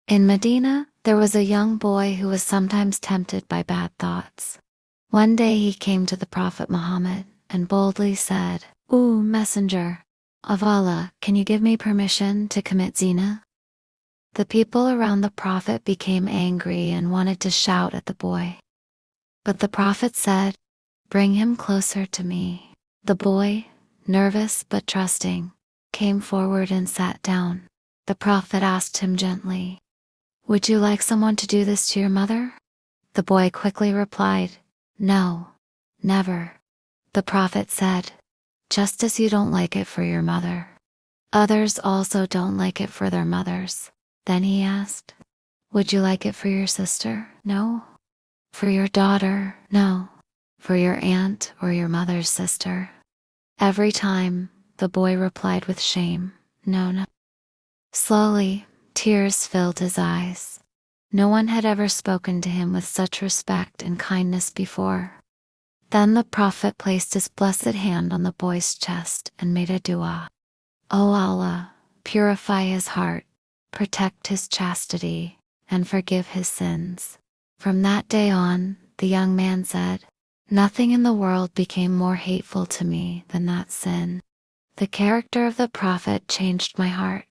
In Medina, there was a young boy who was sometimes tempted by bad thoughts. One day he came to the Prophet Muhammad and boldly said, "O Messenger of Allah, can you give me permission to commit zina?" The people around the Prophet became angry and wanted to shout at the boy. But the Prophet said, "Bring him closer to me." The boy, nervous but trusting, came forward and sat down. The Prophet asked him gently, "Would you like someone to do this to your mother?" The boy quickly replied, "No, never." The Prophet said, "Just as you don't like it for your mother, others also don't like it for their mothers." Then he asked, "Would you like it for your sister?" "No." "For your daughter?" "No." "For your aunt or your mother's sister?" Every time, the boy replied with shame, "No, no." Slowly, tears filled his eyes. No one had ever spoken to him with such respect and kindness before. Then the Prophet placed his blessed hand on the boy's chest and made a dua. "O Allah, purify his heart, protect his chastity, and forgive his sins." From that day on, the young man said, "Nothing in the world became more hateful to me than that sin." The character of the Prophet changed my heart.